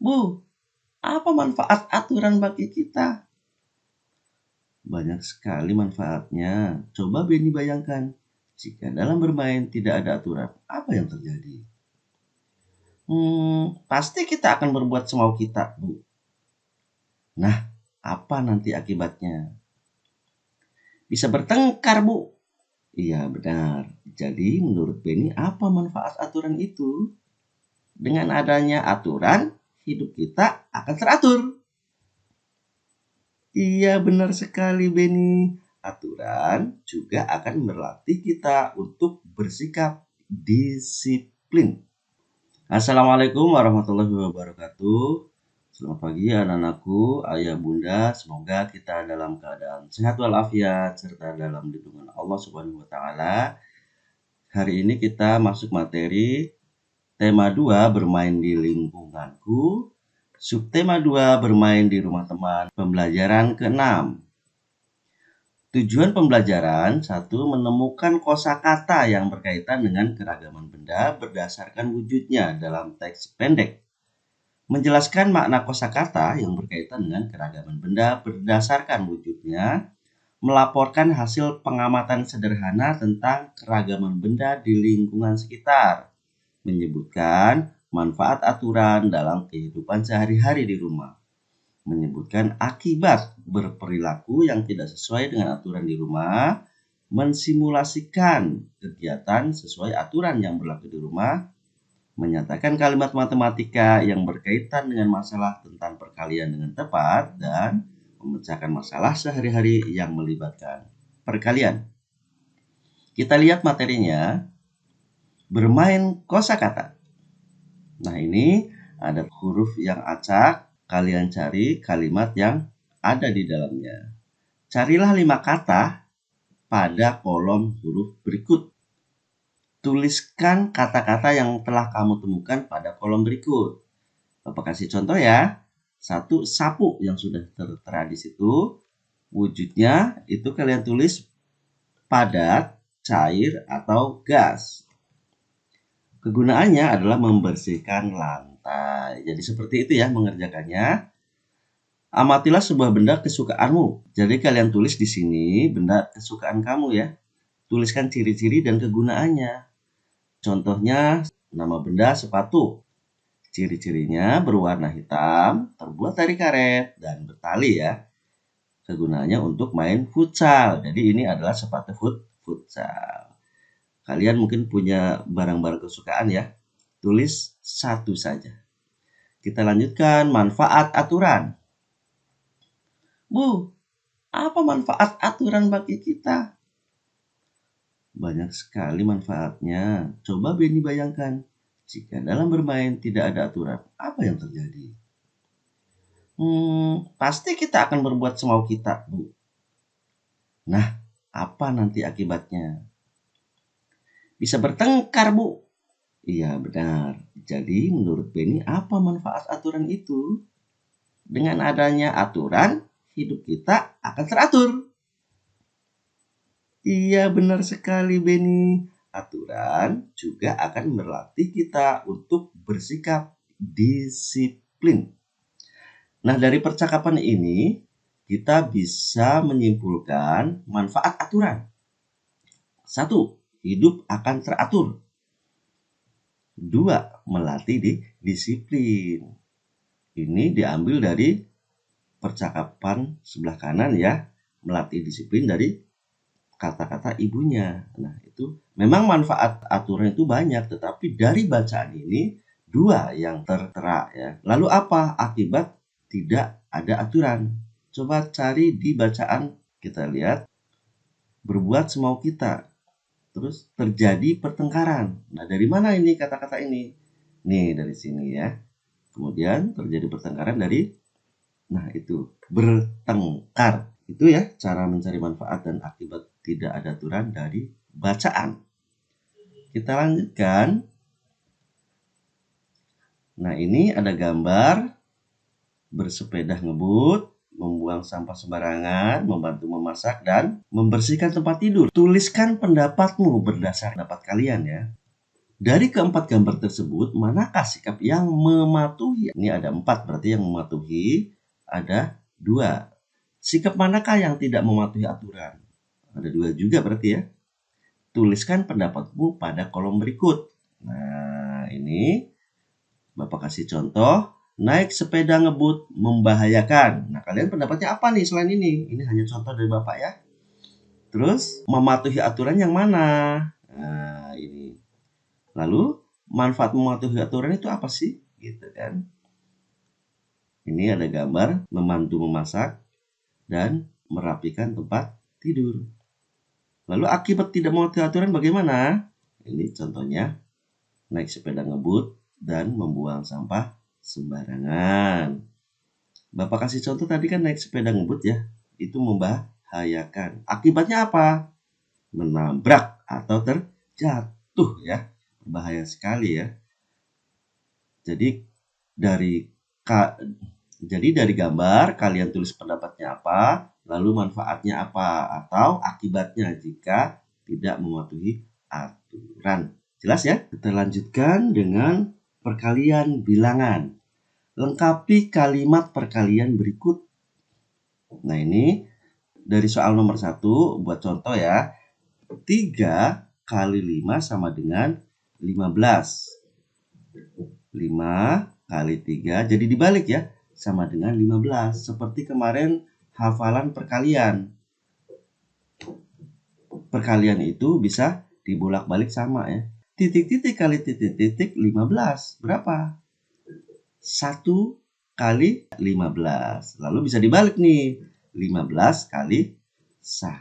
Bu, apa manfaat aturan bagi kita? Banyak sekali manfaatnya. Coba Beni bayangkan, jika dalam bermain tidak ada aturan, apa yang terjadi? Pasti kita akan berbuat semau kita, Bu. Nah, apa nanti akibatnya? Bisa bertengkar, Bu. Iya, benar. Jadi, menurut Beni, apa manfaat aturan itu? Dengan adanya aturan, hidup kita akan teratur. Iya, benar sekali, Beni. Aturan juga akan berlatih kita untuk bersikap disiplin. Assalamualaikum warahmatullahi wabarakatuh. Selamat pagi anak-anakku, ayah bunda. Semoga kita dalam keadaan sehat walafiat serta dalam lindungan Allah Subhanahu wa taala. Hari ini kita masuk materi tema 2 bermain di lingkunganku. Subtema 2 bermain di rumah teman. Pembelajaran ke-6. Tujuan pembelajaran 1. Menemukan kosakata yang berkaitan dengan keragaman benda berdasarkan wujudnya dalam teks pendek. Menjelaskan makna kosakata yang berkaitan dengan keragaman benda berdasarkan wujudnya. Melaporkan hasil pengamatan sederhana tentang keragaman benda di lingkungan sekitar. Menyebutkan manfaat aturan dalam kehidupan sehari-hari di rumah. Menyebutkan akibat berperilaku yang tidak sesuai dengan aturan di rumah. Mensimulasikan kegiatan sesuai aturan yang berlaku di rumah. Menyatakan kalimat matematika yang berkaitan dengan masalah tentang perkalian dengan tepat. Dan memecahkan masalah sehari-hari yang melibatkan perkalian. Kita lihat materinya. Bermain kosakata. Nah, ini ada huruf yang acak. Kalian cari kalimat yang ada di dalamnya. Carilah 5 kata pada kolom huruf berikut. Tuliskan kata-kata yang telah kamu temukan pada kolom berikut. Bapak kasih contoh ya. 1. Sapu yang sudah tertera di situ. Wujudnya itu kalian tulis padat, cair, atau gas. Kegunaannya adalah membersihkan lantai. Jadi seperti itu ya mengerjakannya. Amatilah sebuah benda kesukaanmu. Jadi kalian tulis di sini benda kesukaan kamu ya. Tuliskan ciri-ciri dan kegunaannya. Contohnya nama benda sepatu. Ciri-cirinya berwarna hitam, terbuat dari karet dan bertali ya. Kegunaannya untuk main futsal. Jadi ini adalah sepatu futsal. Kalian mungkin punya barang-barang kesukaan ya. Tulis satu saja. Kita lanjutkan manfaat aturan. Bu, apa manfaat aturan bagi kita? Banyak sekali manfaatnya. Coba Beni bayangkan, jika dalam bermain tidak ada aturan, apa yang terjadi? Pasti kita akan berbuat semau kita, Bu. Nah, apa nanti akibatnya? Bisa bertengkar, Bu. Iya, benar. Jadi, menurut Beni, apa manfaat aturan itu? Dengan adanya aturan, hidup kita akan teratur. Iya, benar sekali, Beni. Aturan juga akan berlatih kita untuk bersikap disiplin. Nah, dari percakapan ini, kita bisa menyimpulkan manfaat aturan. 1. Hidup akan teratur. 2. Melatih disiplin. Ini diambil dari percakapan sebelah kanan ya. Melatih disiplin dari kata-kata ibunya. Nah, itu memang manfaat aturan itu banyak, tetapi dari bacaan ini 2 yang tertera ya. Lalu apa akibat tidak ada aturan? Coba cari di bacaan, kita lihat berbuat semau kita. Terus terjadi pertengkaran. Nah, dari mana ini kata-kata ini? Nih, dari sini ya. Kemudian terjadi pertengkaran dari, nah itu, bertengkar. Itu ya cara mencari manfaat dan akibat tidak ada aturan dari bacaan. Kita lanjutkan. Nah, ini ada gambar bersepeda ngebut, membuang sampah sembarangan, membantu memasak, dan membersihkan tempat tidur. Tuliskan pendapatmu berdasar pendapat kalian ya. Dari keempat gambar tersebut, manakah sikap yang mematuhi? Ini ada 4, berarti yang mematuhi ada 2. Sikap manakah yang tidak mematuhi aturan? Ada 2 juga berarti ya. Tuliskan pendapatmu pada kolom berikut. Nah, ini Bapak kasih contoh. Naik sepeda ngebut membahayakan. Nah, kalian pendapatnya apa nih selain ini? Ini hanya contoh dari Bapak ya. Terus, mematuhi aturan yang mana? Nah, ini. Lalu, manfaat mematuhi aturan itu apa sih? Gitu kan. Ini ada gambar membantu memasak dan merapikan tempat tidur. Lalu akibat tidak mematuhi aturan bagaimana? Ini contohnya, naik sepeda ngebut dan membuang sampah sembarangan. Bapak kasih contoh tadi kan naik sepeda ngebut ya, itu membahayakan. Akibatnya apa? Menabrak atau terjatuh ya. Bahaya sekali ya. Jadi dari gambar kalian tulis pendapatnya apa, lalu manfaatnya apa atau akibatnya jika tidak mematuhi aturan. Jelas ya? Kita lanjutkan dengan perkalian bilangan. Lengkapi kalimat perkalian berikut. Nah, ini dari soal nomor 1 buat contoh ya. 3 kali 5 sama dengan 15. 5 kali 3 jadi dibalik ya, sama dengan 15. Seperti kemarin hafalan perkalian. Perkalian itu bisa dibolak-balik sama ya. Titik-titik kali titik-titik 15. Berapa? 1 kali 15. Lalu bisa dibalik nih. 15 kali 1.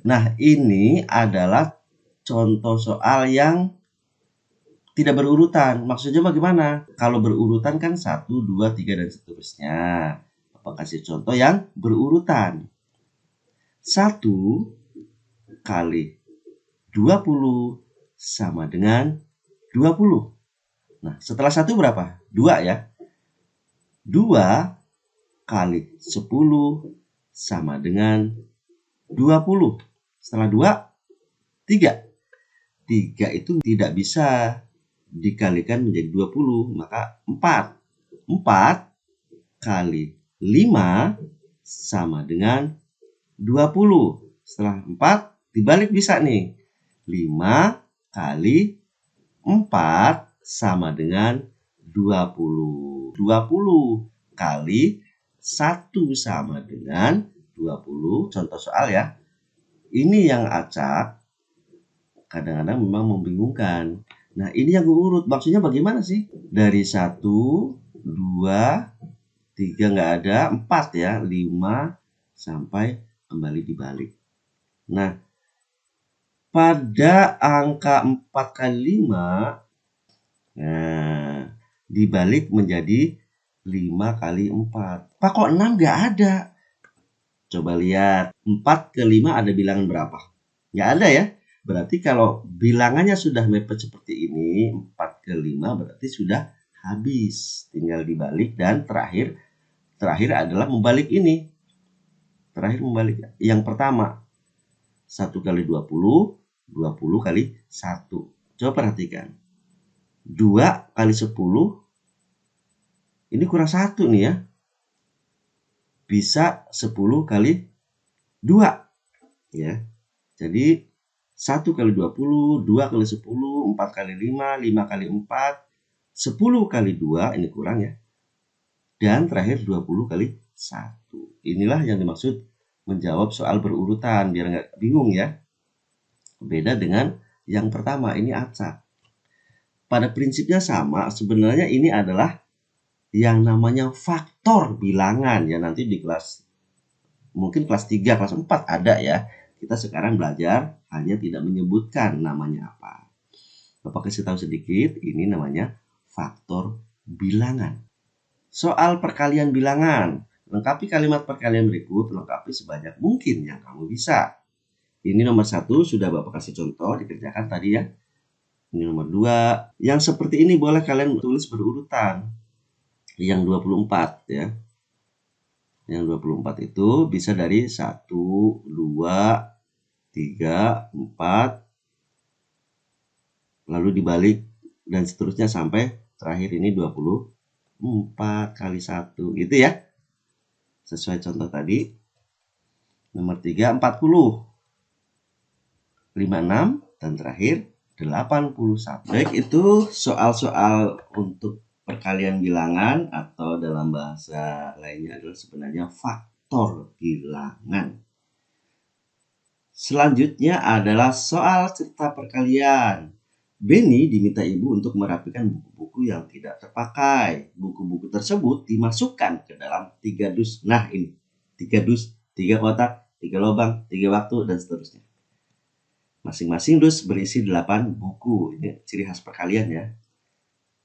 Nah, ini adalah contoh soal yang tidak berurutan. Maksudnya bagaimana? Kalau berurutan kan 1, 2, 3, dan seterusnya. Bapak kasih contoh yang berurutan. 1 kali 20 sama dengan 20. Nah, setelah 1 berapa? 2 ya. 2 kali 10 sama dengan 20. Setelah 2, 3. 3 itu tidak bisa dikalikan menjadi 20, maka 4. 4 kali 5 sama dengan 20. Setelah 4 dibalik bisa nih. 5 kali 4 sama dengan 20. 20 kali 1 sama dengan 20. Contoh soal ya. Ini yang acak kadang-kadang memang membingungkan. Nah, ini yang urut. Maksudnya bagaimana sih? Dari 1, 2, 3 nggak ada, 4 ya, 5 sampai kembali dibalik. Nah, pada angka 4 kali 5, nah, dibalik menjadi 5 kali 4. Pak, kok 6 nggak ada? Coba lihat, 4 ke 5 ada bilangan berapa? Nggak ada ya? Berarti kalau bilangannya sudah mepet seperti ini, 4 ke 5 berarti sudah habis. Tinggal dibalik dan terakhir adalah membalik ini. Terakhir membalik yang pertama. 1 kali 20, 20 kali 1. Coba perhatikan. 2 kali 10, ini kurang 1 nih ya. Bisa 10 kali 2. Ya. Jadi 1 kali 20, 2 kali 10, 4 kali 5, 5 kali 4, 10 kali 2, ini kurang ya. Dan terakhir 20 kali 1. Inilah yang dimaksud menjawab soal berurutan, biar nggak bingung ya. Beda dengan yang pertama, ini acak. Pada prinsipnya sama, sebenarnya ini adalah yang namanya faktor bilangan ya, nanti di kelas mungkin kelas 3, kelas 4 ada ya. Kita sekarang belajar hanya tidak menyebutkan namanya apa. Bapak kasih tahu sedikit, ini namanya faktor bilangan. Soal perkalian bilangan. Lengkapi kalimat perkalian berikut, lengkapi sebanyak mungkin yang kamu bisa. Ini nomor 1 sudah Bapak kasih contoh, dikerjakan tadi ya. Ini nomor 2. Yang seperti ini boleh kalian tulis berurutan. Yang 24 ya. Yang 24 itu bisa dari 1, 2, 3, 4, lalu dibalik, dan seterusnya sampai terakhir ini 24 kali 1 gitu ya. Sesuai contoh tadi. Nomor 3, 40. 56 dan terakhir 81. Baik, itu soal-soal untuk perkalian bilangan atau dalam bahasa lainnya adalah sebenarnya faktor bilangan. Selanjutnya adalah soal cerita perkalian. Benny diminta ibu untuk merapikan buku-buku yang tidak terpakai. Buku-buku tersebut dimasukkan ke dalam 3 dus. Nah ini, 3 dus, 3 kotak, 3 lubang, 3 waktu, dan seterusnya. Masing-masing dus berisi 8 buku. Ini ciri khas perkalian ya.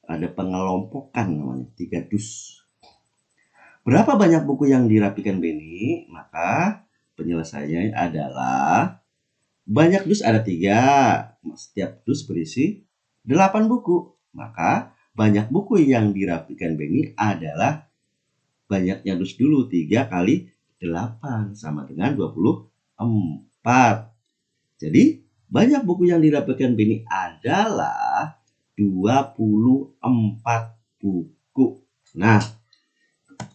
Ada pengelompokan namanya, 3 dus. Berapa banyak buku yang dirapikan Benny? Maka penyelesaiannya adalah banyak dus ada 3. Setiap dus berisi 8 buku. Maka banyak buku yang dirapikan Benny adalah banyaknya dus dulu. 3 kali 8 sama dengan 24. Jadi banyak buku yang dirapikan Benny adalah 24 buku. Nah,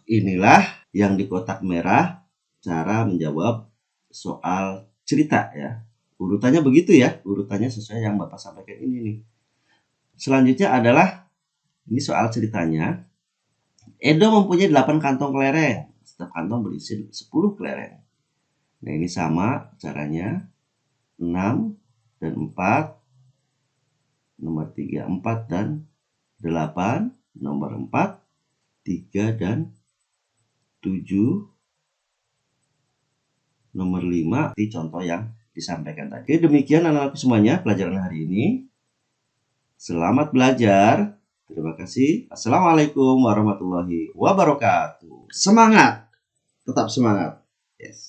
inilah yang di kotak merah cara menjawab soal cerita ya. Urutannya begitu ya, urutannya sesuai yang Bapak sampaikan ini nih. Selanjutnya adalah ini soal ceritanya. Edo mempunyai 8 kantong kelereng. Setiap kantong berisi 10 kelereng. Nah, ini sama caranya. 6 dan 4. Nomor 3, 4 dan 8. Nomor 4, 3 dan 7. Nomor 5, di contoh yang disampaikan tadi. Oke, demikian anak-anakku semuanya pelajaran hari ini. Selamat belajar. Terima kasih. Assalamualaikum warahmatullahi wabarakatuh. Semangat. Tetap semangat. Yes.